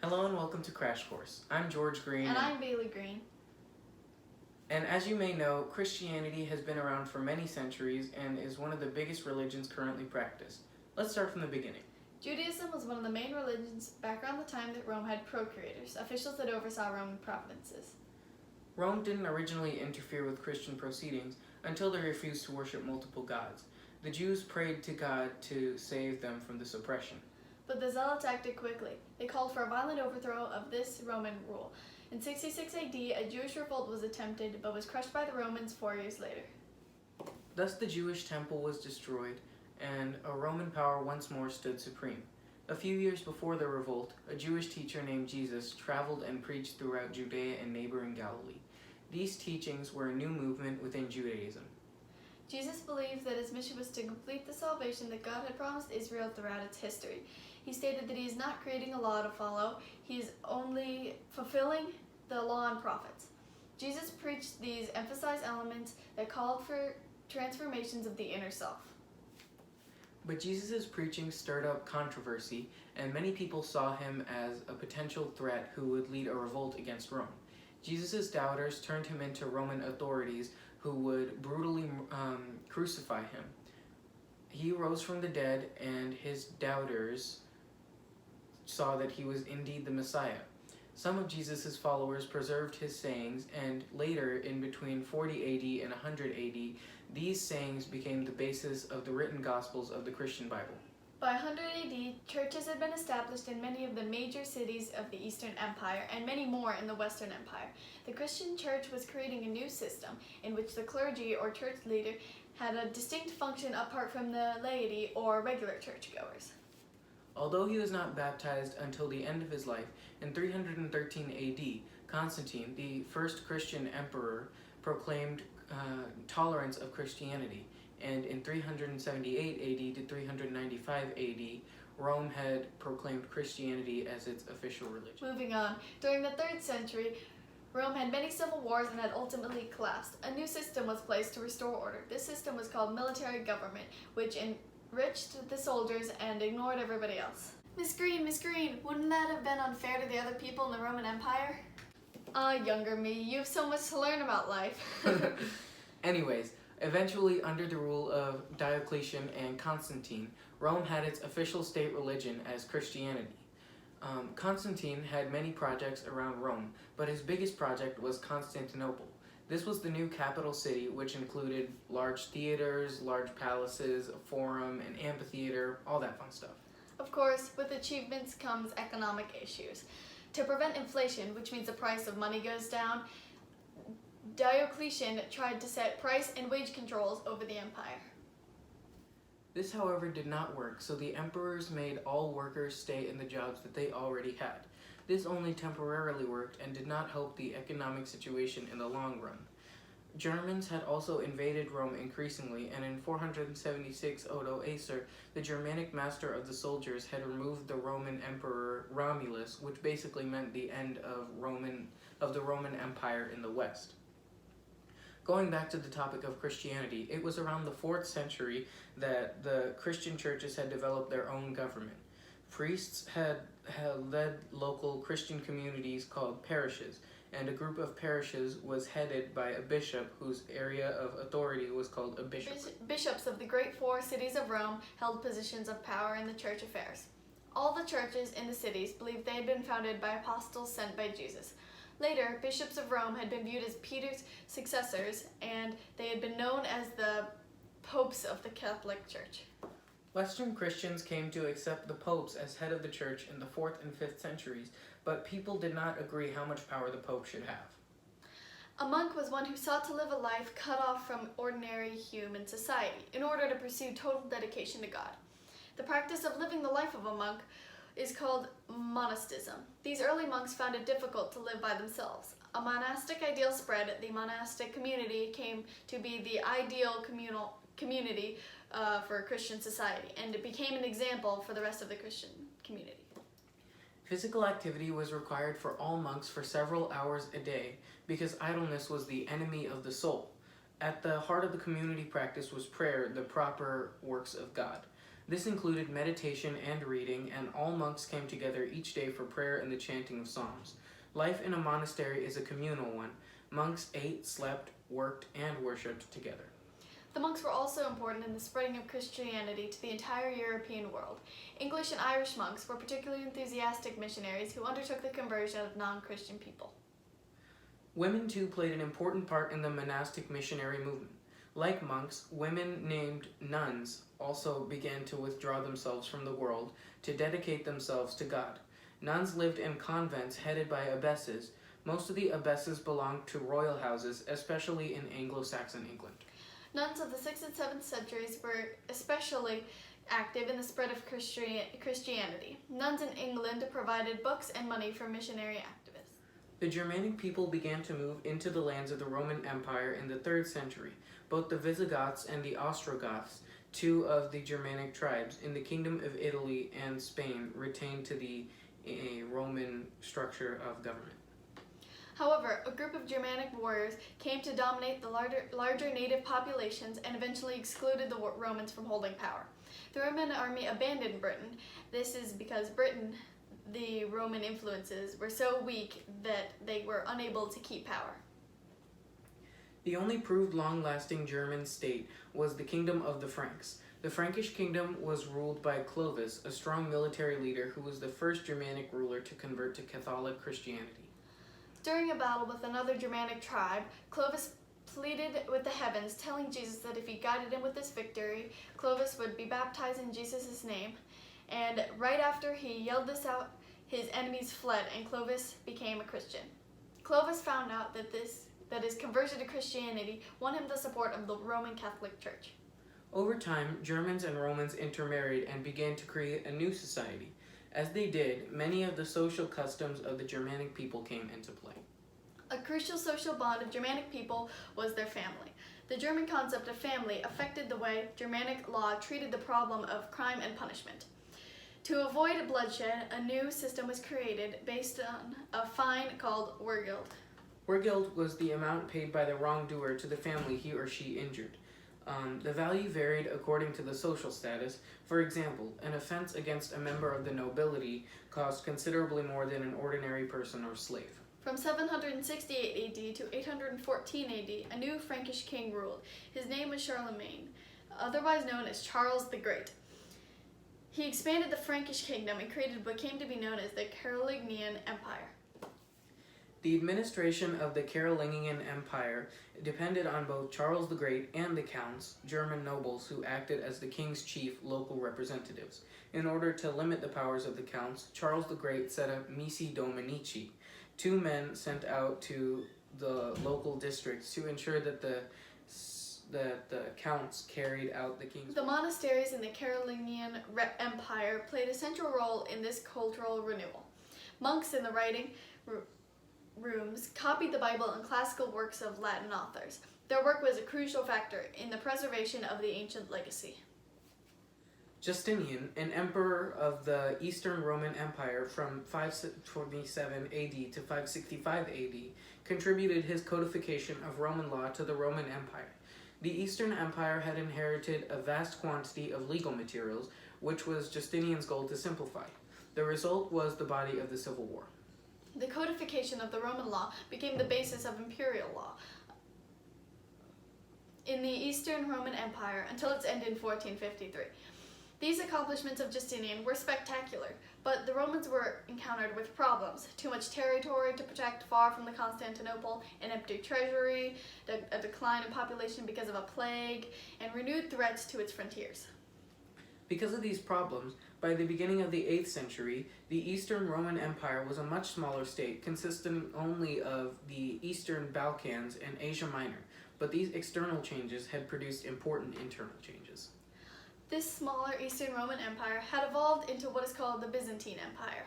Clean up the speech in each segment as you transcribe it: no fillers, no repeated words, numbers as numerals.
Hello and welcome to Crash Course. I'm George Green. And I'm Bailey Green. And as you may know, Christianity has been around for many centuries and is one of the biggest religions currently practiced. Let's start from the beginning. Judaism was one of the main religions back around the time that Rome had procurators, officials that oversaw Roman provinces. Rome didn't originally interfere with Christian proceedings until they refused to worship multiple gods. The Jews prayed to God to save them from this oppression. But the Zealots acted quickly. They called for a violent overthrow of this Roman rule. In 66 AD, a Jewish revolt was attempted, but was crushed by the Romans 4 years later. Thus the Jewish temple was destroyed, and a Roman power once more stood supreme. A few years before the revolt, a Jewish teacher named Jesus traveled and preached throughout Judea and neighboring Galilee. These teachings were a new movement within Judaism. Jesus believed that his mission was to complete the salvation that God had promised Israel throughout its history. He stated that he is not creating a law to follow, he is only fulfilling the law and prophets. Jesus preached these emphasized elements that called for transformations of the inner self. But Jesus' preaching stirred up controversy, and many people saw him as a potential threat who would lead a revolt against Rome. Jesus' doubters turned him into Roman authorities who would brutally crucify him. He rose from the dead, and his doubters saw that he was indeed the Messiah. Some of Jesus' followers preserved his sayings, and later, in between 40 AD and 100 AD, these sayings became the basis of the written Gospels of the Christian Bible. By 100 AD, churches had been established in many of the major cities of the Eastern Empire and many more in the Western Empire. The Christian church was creating a new system in which the clergy or church leader had a distinct function apart from the laity or regular churchgoers. Although he was not baptized until the end of his life, in 313 AD, Constantine, the first Christian emperor, proclaimed tolerance of Christianity, and in 378 AD to 395 AD, Rome had proclaimed Christianity as its official religion. Moving on, during the 3rd century, Rome had many civil wars and had ultimately collapsed. A new system was placed to restore order. This system was called military government, which enriched the soldiers and ignored everybody else. Miss Green, wouldn't that have been unfair to the other people in the Roman Empire? Younger me, you have so much to learn about life. Anyways, eventually under the rule of Diocletian and Constantine, Rome had its official state religion as Christianity. Constantine had many projects around Rome, but his biggest project was Constantinople. This was the new capital city, which included large theaters, large palaces, a forum, an amphitheater, all that fun stuff. Of course, with achievements comes economic issues. To prevent inflation, which means the price of money goes down, Diocletian tried to set price and wage controls over the empire. This, however, did not work, so the emperors made all workers stay in the jobs that they already had. This only temporarily worked and did not help the economic situation in the long run. Germans had also invaded Rome increasingly, and in 476 Odo-Acer, the Germanic master of the soldiers had removed the Roman emperor Romulus, which basically meant the end of the Roman Empire in the West. Going back to the topic of Christianity, it was around the 4th century that the Christian churches had developed their own government. Priests had led local Christian communities called parishes, and a group of parishes was headed by a bishop whose area of authority was called a bishopric. Bishops of the great 4 cities of Rome held positions of power in the church affairs. All the churches in the cities believed they had been founded by apostles sent by Jesus. Later, bishops of Rome had been viewed as Peter's successors, and they had been known as the popes of the Catholic Church. Western Christians came to accept the popes as head of the church in the 4th and 5th centuries, but people did not agree how much power the pope should have. A monk was one who sought to live a life cut off from ordinary human society in order to pursue total dedication to God. The practice of living the life of a monk is called monasticism. These early monks found it difficult to live by themselves. A monastic ideal spread, the monastic community came to be the ideal community for Christian society, and it became an example for the rest of the Christian community. Physical activity was required for all monks for several hours a day because idleness was the enemy of the soul. At the heart of the community practice was prayer, the proper works of God. This included meditation and reading, and all monks came together each day for prayer and the chanting of psalms. Life in a monastery is a communal one. Monks ate, slept, worked, and worshipped together. The monks were also important in the spreading of Christianity to the entire European world. English and Irish monks were particularly enthusiastic missionaries who undertook the conversion of non-Christian people. Women, too, played an important part in the monastic missionary movement. Like monks, women named nuns also began to withdraw themselves from the world to dedicate themselves to God. Nuns lived in convents headed by abbesses. Most of the abbesses belonged to royal houses, especially in Anglo-Saxon England. Nuns of the 6th and 7th centuries were especially active in the spread of Christianity. Nuns in England provided books and money for missionary activists. The Germanic people began to move into the lands of the Roman Empire in the 3rd century. Both the Visigoths and the Ostrogoths, two of the Germanic tribes in the Kingdom of Italy and Spain, retained to the Roman structure of government. However, a group of Germanic warriors came to dominate the larger native populations and eventually excluded the Romans from holding power. The Roman army abandoned Britain. This is because the Roman influences were so weak that they were unable to keep power. The only proved long-lasting German state was the Kingdom of the Franks. The Frankish kingdom was ruled by Clovis, a strong military leader who was the first Germanic ruler to convert to Catholic Christianity. During a battle with another Germanic tribe, Clovis pleaded with the heavens, telling Jesus that if he guided him with this victory, Clovis would be baptized in Jesus' name. And right after he yelled this out, his enemies fled and Clovis became a Christian. Clovis found out that his conversion to Christianity won him the support of the Roman Catholic Church. Over time, Germans and Romans intermarried and began to create a new society. As they did, many of the social customs of the Germanic people came into play. A crucial social bond of Germanic people was their family. The German concept of family affected the way Germanic law treated the problem of crime and punishment. To avoid bloodshed, a new system was created based on a fine called Wehrgeld. Wehrgeld was the amount paid by the wrongdoer to the family he or she injured. The value varied according to the social status. For example, an offense against a member of the nobility cost considerably more than an ordinary person or slave. From 768 AD to 814 AD, a new Frankish king ruled. His name was Charlemagne, otherwise known as Charles the Great. He expanded the Frankish kingdom and created what came to be known as the Carolingian Empire. The administration of the Carolingian Empire depended on both Charles the Great and the counts, German nobles who acted as the king's chief local representatives. In order to limit the powers of the counts, Charles the Great set up missi dominici, two men sent out to the local districts to ensure that the counts carried out the king's... The monasteries in the Carolingian Empire played a central role in this cultural renewal. Monks in the writing rooms copied the Bible and classical works of Latin authors. Their work was a crucial factor in the preservation of the ancient legacy. Justinian, an emperor of the Eastern Roman Empire from 527 AD to 565 AD, contributed his codification of Roman law to the Roman Empire. The Eastern Empire had inherited a vast quantity of legal materials, which was Justinian's goal to simplify. The result was the body of the Civil War. The codification of the Roman law became the basis of imperial law in the Eastern Roman Empire until its end in 1453. These accomplishments of Justinian were spectacular, but the Romans were encountered with problems: too much territory to protect far from the Constantinople, an empty treasury, a decline in population because of a plague, and renewed threats to its frontiers. Because of these problems, by the beginning of the 8th century, the Eastern Roman Empire was a much smaller state, consisting only of the Eastern Balkans and Asia Minor, but these external changes had produced important internal changes. This smaller Eastern Roman Empire had evolved into what is called the Byzantine Empire.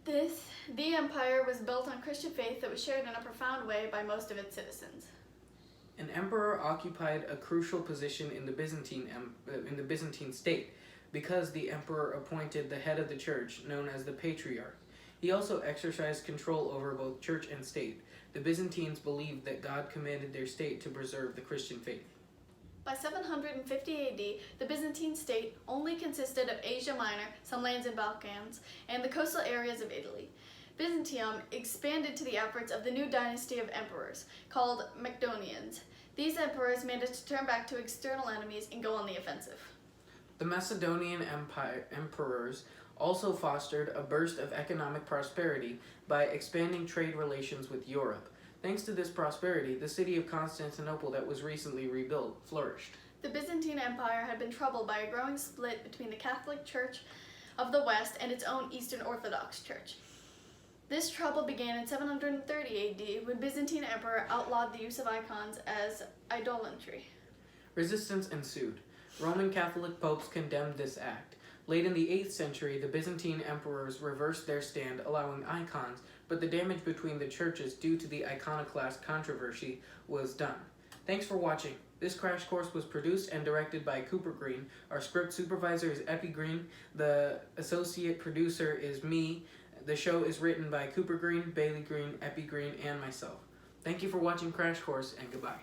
The empire was built on Christian faith that was shared in a profound way by most of its citizens. An emperor occupied a crucial position in the Byzantine state because the emperor appointed the head of the church, known as the patriarch. He also exercised control over both church and state. The Byzantines believed that God commanded their state to preserve the Christian faith. By 750 AD, the Byzantine state only consisted of Asia Minor, some lands in Balkans, and the coastal areas of Italy. Byzantium expanded to the efforts of the new dynasty of emperors, called Macedonians. These emperors managed to turn back to external enemies and go on the offensive. The Macedonian emperors also fostered a burst of economic prosperity by expanding trade relations with Europe. Thanks to this prosperity, the city of Constantinople that was recently rebuilt flourished. The Byzantine Empire had been troubled by a growing split between the Catholic Church of the West and its own Eastern Orthodox Church. This trouble began in 730 AD when Byzantine Emperor outlawed the use of icons as idolatry. Resistance ensued. Roman Catholic popes condemned this act. Late in the 8th century, the Byzantine emperors reversed their stand, allowing icons, but the damage between the churches due to the iconoclast controversy was done. Thanks for watching. This crash course was produced and directed by Cooper Green. Our script supervisor is Eppie Green. The associate producer is me. The show is written by Cooper Green, Bailey Green, Eppie Green, and myself. Thank you for watching Crash Course, and goodbye.